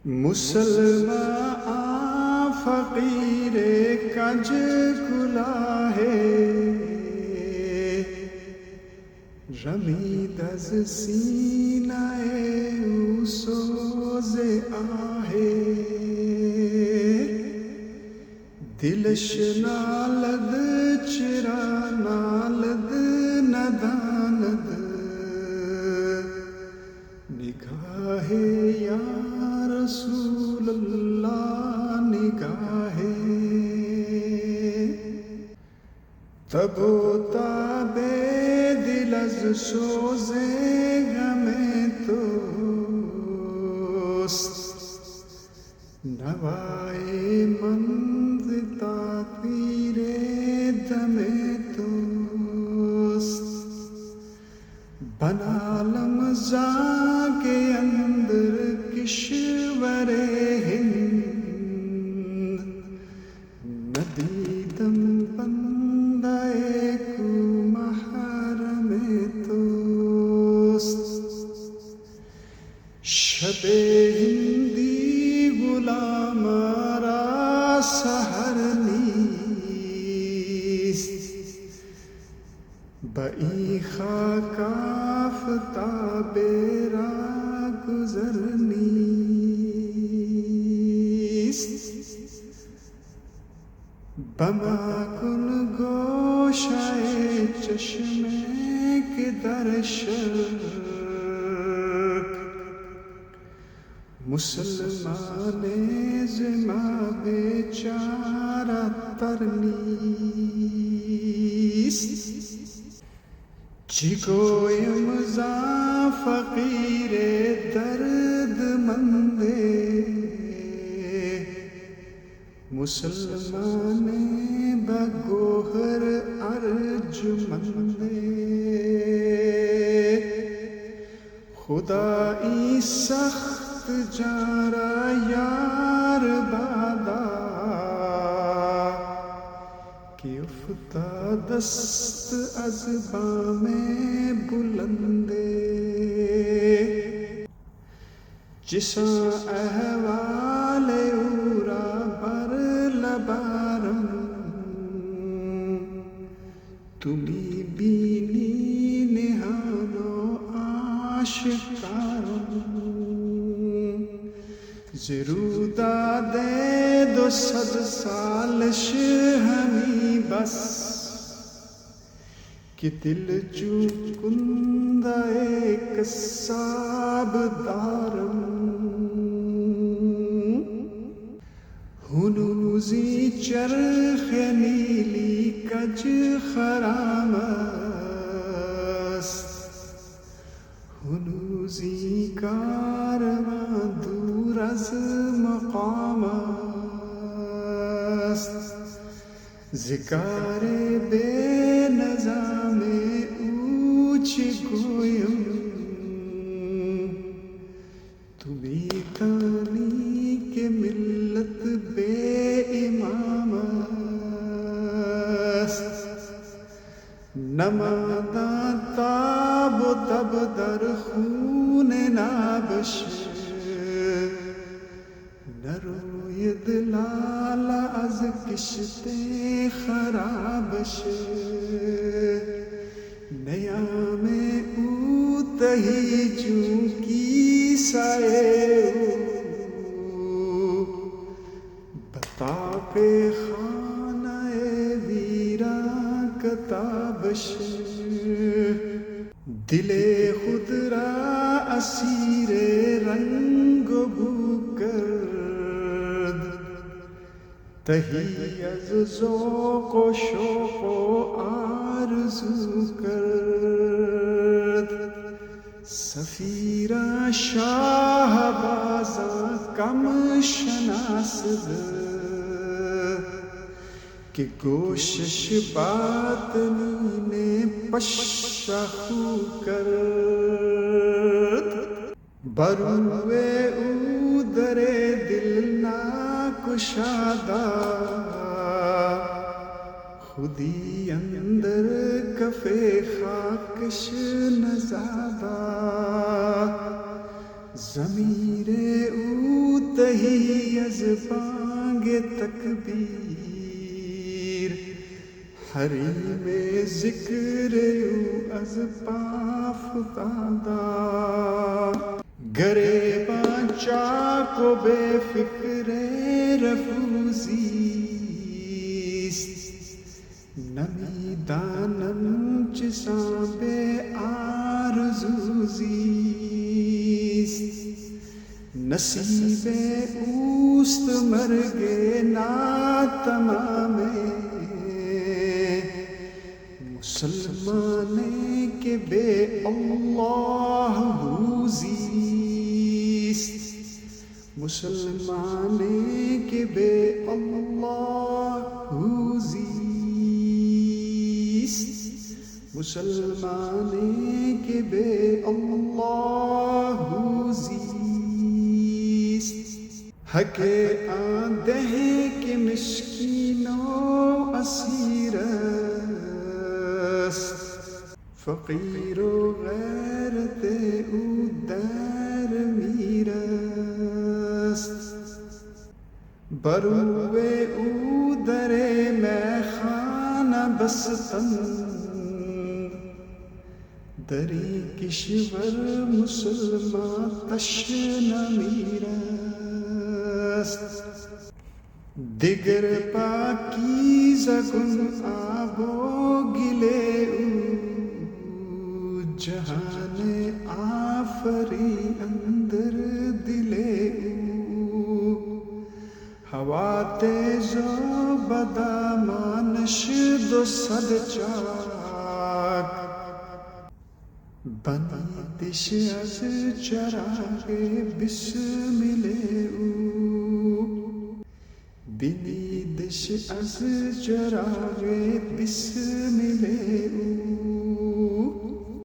مسلمان فقیر کج کلا ہے، رمید از سینہ او سوز آہے، دلش نالد چرا نالد نداند، نگاہ یا رسول اللہ نگاہ، تب و تاب دل از سوز غم توست، نوائے منز تاثیر دم توست، بنا لمزا کے اندر کشور ہند، ندیدم بندہ کو محرم توست، شب ہندی غلام را سحر نیست، بئی خاک آفتاب را گذر نیست، بما کن گوشائے چشمے کے در شرق، مسلمان زما بیچارہ تر نیست، چی گویم زا فقیر درد مندے، مسلمان بگوہر ارجمندے، خدائی سخت جارا یار بادا، کہ افتادست از بام بلندے، جساں احوال اورا بر لبارم، تمی بینی نہان و آشکارم، زرودا دے 200 سالش ہمی بس، کہ دل جو کندہ قصاب دارم، ہنوزی چرخ نیلی کج خرام است، ہنوزی کارواں دور از مقام است، ذکار بے نظام اوچ گویم، تمہیں دانی کہ ملت بے امام است، نماداں تاب و تب در خون نابش، نروید لال از کشت خرابش، نیام او تہی جوں کی سائے، بتاپ خانہ ویران کتابش، دل خود را اسیر رنگ و بو کرد، تہی از ذوق و شوق و آرزو کرد، سفیرا شاہ بازاں کم شناسد، کہ کوشش باطنی نے پشخو کرد، بروے او در دل ناکشادہ، خودی اندر کفے خاکش نزادہ، ضمیر او تہی از بانگ تکبیر حریم ذکر او از پاف دادا گرے چاک و بے فکر رفوزیست نمی دانم چسان بے آرزوزیست نصیب اوست مرگ ناتمام مسلمانے کے بے اللہ ہوزیست مسلمانے کے بے اللہ ہوزیست مسلمانے کے بے اللہ ہوزیست حق آندہ کے مسکینوں اسیرست فقیر و غیرت او در میرست بروے او در میخانہ بستن دری کشور مسلمان تشنہ میرست دیگر پاکیزہ گن آب و گلے او جہان آفری اندر دلے او ہوا تیز و بدامانش دو صد چاک بنی دش از چراغ بسمل او بنی دش از چراغ بسمل او